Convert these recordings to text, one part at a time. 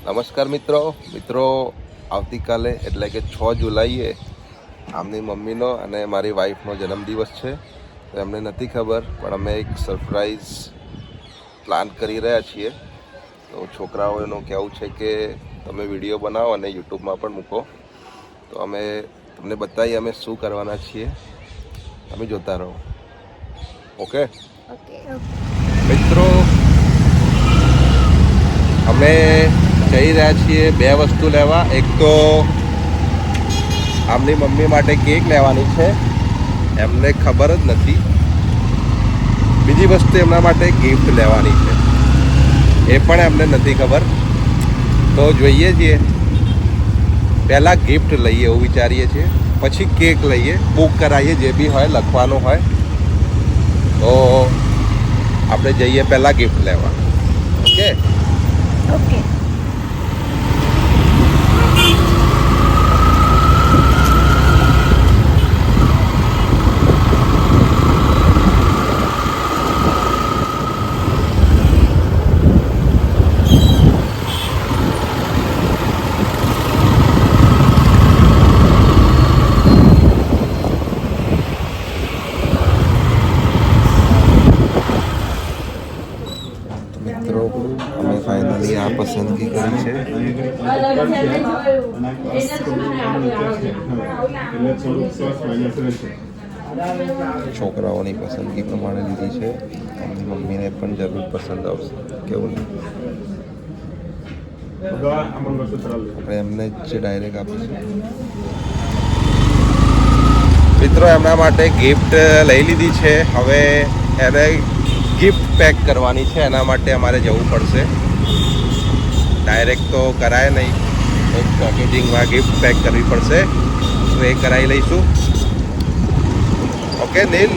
નમસ્કાર મિત્રો આવતીકાલે એટલે કે 6 જુલાઈએ આમની મમ્મીનો અને મારી વાઈફનો જન્મદિવસ છે. તો એમને નથી ખબર, પણ અમે એક સરપ્રાઈઝ પ્લાન કરી રહ્યા છીએ. તો છોકરાઓનું કહેવું છે કે તમે વિડીયો બનાવો અને યુટ્યુબમાં પણ મૂકો. તો અમે તમને બતાવીએ અમે શું કરવાના છીએ. તમે જોતા રહો. ઓકે મિત્રો, અમે જઈ રહ્યા છીએ 2 વસ્તુ લેવા. એક તો આમની મમ્મી માટે કેક લેવાની છે, એમને ખબર જ નથી. બીજી વસ્તુ એમના માટે ગિફ્ટ લેવાની છે, એ પણ એમને નથી ખબર. તો જોઈએ છીએ, પહેલાં ગિફ્ટ લઈએ એવું વિચારીએ છીએ, પછી કેક લઈએ, બુક કરાવીએ, જે બી હોય લખવાનું હોય. તો આપણે જઈએ પહેલાં ગિફ્ટ લેવા. Okay okay. મિત્રો, અમે ફાઇનલી આ પસંદગી કરી છે. છોકરાઓની પસંદગી પ્રમાણે લીધી છે. એમની મમ્મીને પણ જરૂર પસંદ આવશે. કેવું નહીં? આપણે એમને જ ડાયરેક્ટ આપીશું. મિત્રો, એમના માટે ગિફ્ટ લઈ લીધી છે. હવે એને ગિફ્ટ પેક કરવાની છે. એના માટે અમારે જવું પડશે. ડાયરેક્ટ તો કરાય નહીં, એક પેકેજિંગમાં ગિફ્ટ પેક કરવી પડશે. તો એ કરાવી લઈશું. ઓકે નીલ?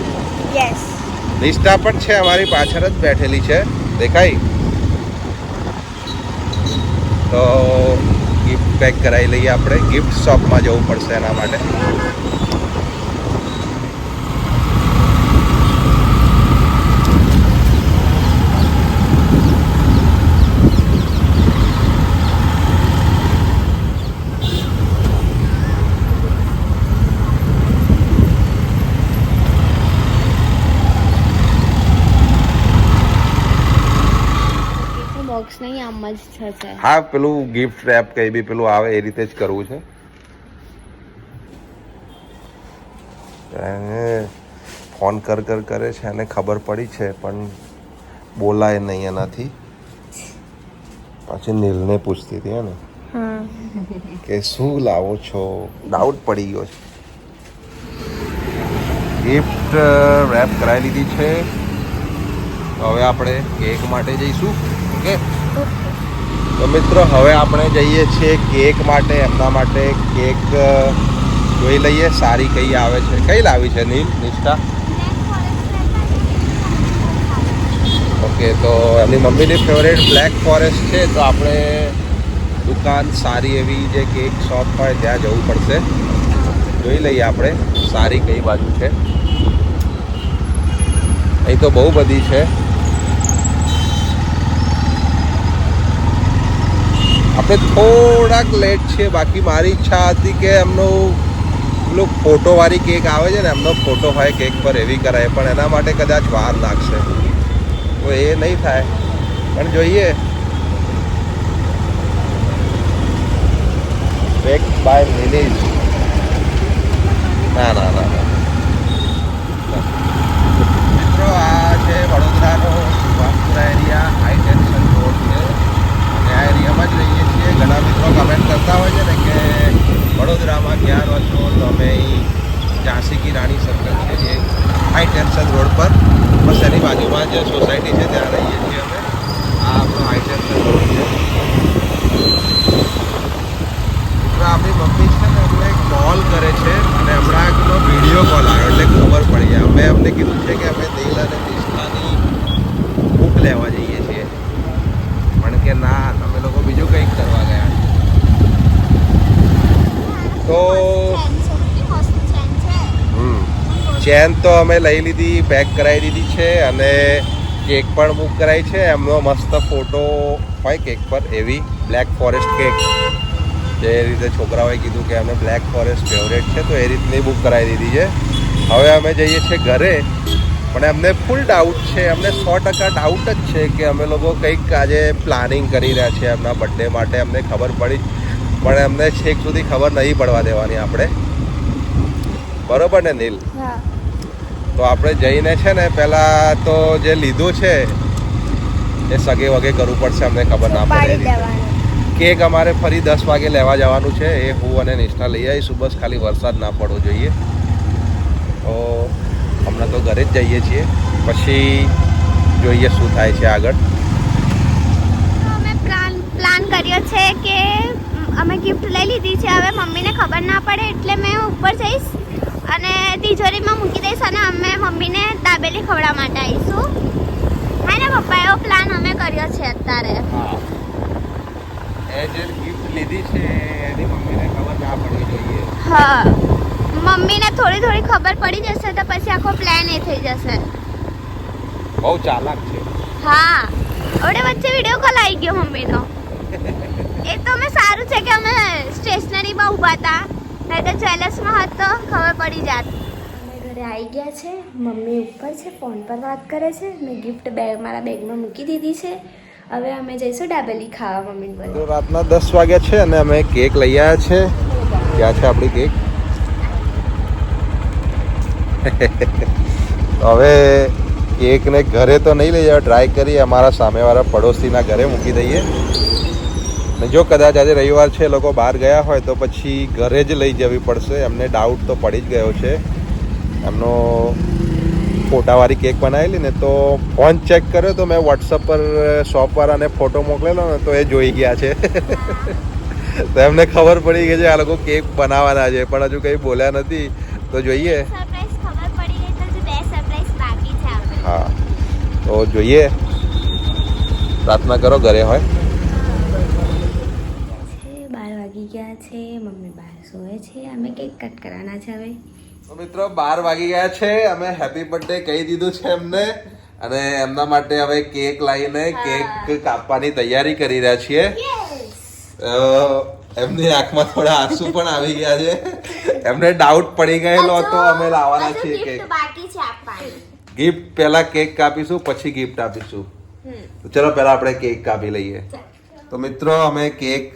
યસ. નિષ્ઠા પણ છે અમારી પાછળ જ બેઠેલી છે, દેખાય? તો ગિફ્ટ પેક કરાવી લઈએ. આપણે ગિફ્ટ શોપમાં જવું પડશે એના માટે. બોક્સ નહીં, આમ જ થશે. હા, પેલું ગિફ્ટ રેપ કઈ બી પેલું આવે એ રીતે જ કરવું છે. ફોન કરે છે, એને ખબર પડી છે, પણ બોલાય નહીં એનાથી. પાછી નીલને પૂછતી હતી ને કે શું લાવો છો, ડાઉટ પડી ગયો છે. ગિફ્ટ રેપ કરાવી લીધી છે. તો હવે આપણે કેક માટે જઈશું. ઓકે. તો મિત્રો, હવે આપણે જઈએ છીએ કેક માટે. એમના માટે કેક જોઈ લઈએ સારી કઈ આવે છે. કઈ લાવી છે નીલ, નિષ્ઠા? ઓકે, તો એમની મમ્મીની ફેવરેટ બ્લેક ફોરેસ્ટ છે. તો આપણે દુકાન સારી એવી જે કેક શોપ હોય ત્યાં જવું પડશે. જોઈ લઈએ આપણે સારી કઈ બાજુ છે. અહીં તો બહુ બધી છે. આપણે થોડાક લેટ છે. બાકી મારી ઈચ્છા હતી કે એમનો પેલો ફોટોવાળી કેક આવે છે ને, એમનો ફોટો હોય કેક પર, એવી કરાય. પણ એના માટે કદાચ વાર લાગશે, તો એ નહીં થાય. પણ જોઈએ. બેક બાય મિનીઝ. ના. મિત્રો, આ છે વડોદરાનો Subhashpura area, high tension road છે. અને આ એરિયામાં જ રહીએ છીએ. ઘણા મિત્રો કમેન્ટ કરતા હોય છે ને કે વડોદરામાં ક્યાં રહો છો? તો અમે અહીં ઝાંસી કી રાણી સર્કલ છે, જે હાઈ ટેન્શન રોડ પર, બસ એની બાજુમાં જે સોસાયટી છે ત્યાં રહીએ છીએ અમે. આ આપણો હાઈ ટેન્શન રોડ છે. આપણી મમ્મી છે ને, એમને કોલ કરે છે, અને હમણાં એકનો વિડીયો કોલ આવ્યો એટલે ખબર પડી જાય. અમે અમને કીધું છે કે અમે નીલ અને નિષ્ઠાની બુક લેવા જઈએ છીએ, પણ કે ના, તમે લોકો બીજું કંઈક કરવા ગયા. તો ચેન તો અમે લઈ લીધી, પેક કરાવી દીધી છે, અને કેક પણ બુક કરાવી છે. એમનો મસ્ત ફોટો હોય કેક પર એવી. બ્લેક ફોરેસ્ટ કેક, જે રીતે છોકરાઓએ કીધું કે અમે બ્લેક ફોરેસ્ટ ફેવરેટ છે, તો એ રીતની બુક કરાવી દીધી છે. હવે અમે જઈએ છીએ ઘરે, પણ અમને ફૂલ ડાઉટ છે, અમને 100% ડાઉટ જ છે કે અમે લોકો કંઈક આજે પ્લાનિંગ કરી રહ્યા છીએ એમના બર્થડે માટે. અમને ખબર પડી, પણ એમને છેક સુધી ખબર નહીં પડવા દેવાની આપણે, બરોબર ને નીલ? હા. તો આપણે જઈને છે ને પહેલાં તો જે લીધું છે એ સગે વગે કરવું પડશે, અમને ખબર ના પાડી પડે. દેવાનું. કેક અમારે ફરી 10 વાગે લેવા જવાનું છે, એ હું અને નિષ્ઠા લઈ આવીશું, બસ ખાલી વરસાદ ના પડવો જોઈએ. તો હમણાં તો ઘરે જ જઈએ છીએ, પછી જોઈએ શું થાય છે આગળ. અમે પ્લાન કર્યો છે કે અમે ગિફ્ટ લઈ લીધી છે, હવે મમ્મીને ખબર ના પડે એટલે મેં ઉપર જઈશ અને તિજોરીમાં મૂકી દઈશ અને અમે મમ્મીને દાબેલી ખવડાવવા માટે આવીશું. હા ને પપ્પા, એવો પ્લાન અમે કર્યો છે અત્યારે. એ જે ગિફ્ટ લીધી છે એની મમ્મીને ખબર ના પડવી જોઈએ. હા, મમ્મીને થોડી ખબર પડી જશે તો પછી આખો પ્લાન એ થઈ જશે. બહુ ચાલાક છે. હા, ઓડે વચ્ચે વિડીયો કોલ આવી ગયો મમ્મીનો. એ તો અમે સારું છે કે અમે સ્ટેશનરીમાં ઊભા હતા, નહીં તો જ્વેલર્સમાં હોત તો ખબર પડી જાત. અમે ઘરે આવી ગયા છે, મમ્મી ઉપર છે, ફોન પર વાત કરે છે, મેં ગિફ્ટ મારા બેગમાં મૂકી દીધી છે. હવે અમે જઈશું દાબેલી ખાવા મમ્મીને બોલે. તો રાતના 10 વાગ્યા છે અને અમે કેક લઈ આવ્યા છે. ક્યાં છે આપણી કેક? હવે કેકને ઘરે તો નહીં લઈ જવા, ટ્રાય કરીએ અમારા સામેવાળા પડોશીના ઘરે મૂકી દઈએ. ને જો કદાચ આજે રવિવાર છે, લોકો બહાર ગયા હોય તો પછી ઘરે જ લઈ જવી પડશે. એમને ડાઉટ તો પડી જ ગયો છે. એમનો ફોટાવાળી કેક બનાવેલી ને, તો ફોન ચેક કર્યો તો મેં વોટ્સઅપ પર શોપવાળાને ફોટો મોકલેલો ને, તો એ જોઈ ગયા છે. તો એમને ખબર પડી ગઈ છે આ લોકો કેક બનાવવાના છે, પણ હજુ કંઈ બોલ્યા નથી. તો જોઈએ. સરપ્રાઈઝ ખબર પડી ગઈ તો 2 સરપ્રાઈઝ બાકી છે આપણે. હા, તો જોઈએ. પ્રાર્થના કરો ઘરે હોય. 12 વાગી ગયા છે, મમ્મી બહાર સોએ છે, અમે કેક કટ કરવાના છે હવે. તો મિત્રો 12 વાગી ગયા છે, અમે હેપી બર્થડે કહી દીધું છે એમને, અને એમના માટે હવે કેક લાવીને કેક કાપવાની તૈયારી કરી રહ્યા છીએ. એમની આંખમાં થોડા આંસુ પણ આવી ગયા છે. એમને ડાઉટ પડી ગયેલો હતો અમે લાવવાના છીએ કેક. બાકી છે આપવાની. ગિફ્ટ પહેલા કેક કાપીશું, પછી ગિફ્ટ આપીશું. તો ચલો પહેલા આપણે કેક કાપી લઈએ. તો મિત્રો અમે કેક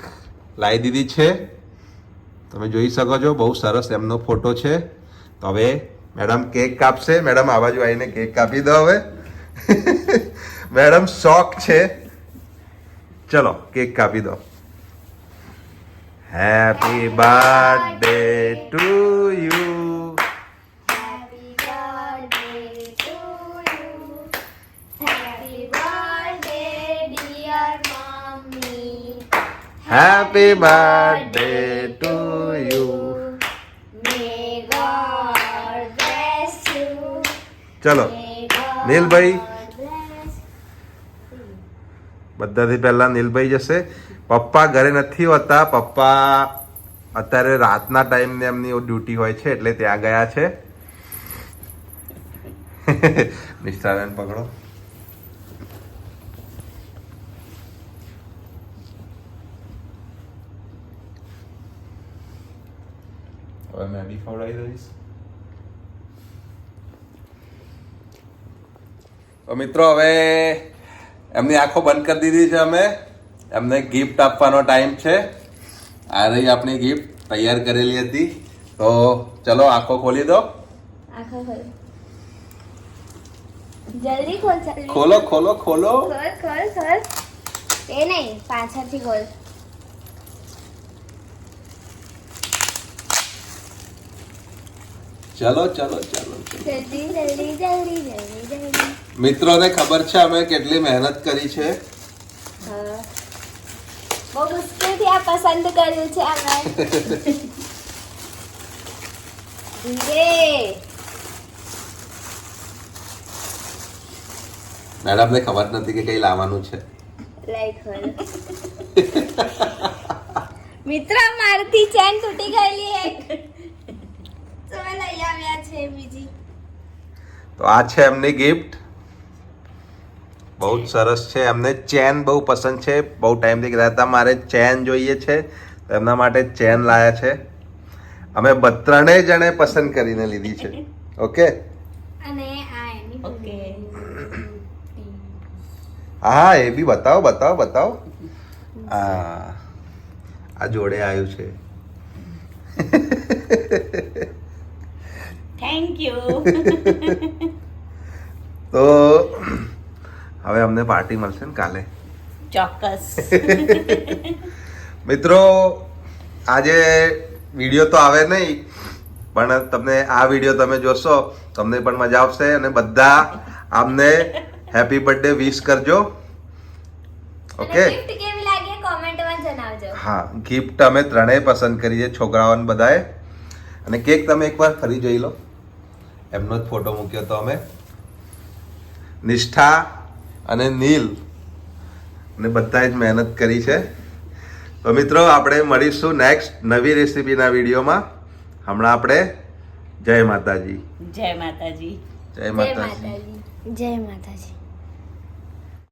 લાવી દીધી છે, તમે જોઈ શકો છો, બહુ સરસ એમનો ફોટો છે. તો હવે મેડમ કેક કાપશે. મેડમ આ બાજુ આવીને કેક કાપી દો હવે. મેડમ શોખ છે. ચલો કેક કાપી દો. Happy birthday to you. Happy birthday to you. Happy birthday dear mommy. Happy birthday to you. May God bless you. ચલો May God નીલભાઈ, bless બધાથી પહેલા નીલભાઈ જશે. પપ્પા ઘરે નથી હોતા, પપ્પા અત્યારે રાતના ટાઈમને એમની ડ્યુટી હોય છે એટલે ત્યાં ગયા છે. નિષ્ઠાબેન પકડો. હવે મેં બી ખવડાવી દઈશ. તો મિત્રો હવે એમની આંખો બંધ કરી દીધી છે અમે. એમને ગિફ્ટ આપવાનો ટાઈમ છે. આ રહી આપણી ગિફ્ટ તૈયાર કરેલી હતી. તો ચલો આંખો ખોલી દો. આખો ખોલ. જલ્દી ખોલ, જલ્દી. ખોલો ખોલો ખોલો. ખોલ ખોલ ખોલ. એ નહીં, પાછળથી ખોલ. ચલો ચલો ચલો. જલ્દી જલ્દી જલ્દી જલ્દી જલ્દી. મિત્રોને ખબર છે અમે કેટલી મહેનત કરી છે. હા, બહુ મુશ્કેલથી આ પસંદ કર્યું છે અમે. ધીરે. મેડમને ખબર નથી કે કઈ લાવવાનું છે. લઈ ખોલ. મિત્ર, મારથી ચેન તૂટી ગયેલી એક. તો મેં લઈ આવ્યા છે બીજી. તો આ છે એમની ગિફ્ટ. બહુ જ સરસ છે. એમને ચેન બહુ પસંદ છે, બહુ ટાઈમથી કહેતા હતા મારે ચેન જોઈએ છે, તો એમના માટે ચેન લાયા છે. અમે ત્રણેય જણે પસંદ કરીને લીધી છે. ઓકે, અને આ એની ઓકે. હા એ બી બતાવો. આ જોડે આવ્યું છે. Thank you. તો હવે અમને પાર્ટી મળશે ને કાલે. ચોક્કસ. મિત્રો આજે વિડીયો તો આવે નહીં, પણ તમને આ વિડીયો તમે જોશો તમને પણ મજા આવશે અને બધા આમને હેપી બર્થડે વિશ કરજો. ઓકે, ગિફ્ટ કેવી લાગી કોમેન્ટમાં જણાવજો. હા ગિફ્ટ અમે ત્રણેય પસંદ કરીએ, છોકરાઓને બધાએ. અને કેક તમે એકવાર ફરી જોઈ લો, એમનો જ ફોટો મૂક્યો તો અમે. નિષ્ઠા અને નીલ અને બધાએ જ મહેનત કરી છે. તો મિત્રો આપણે મળીશું નેક્સ્ટ નવી રેસીપીના વિડીયોમાં. હમણાં આપણે જય માતાજી. જય માતાજી. જય માતાજી. જય માતાજી.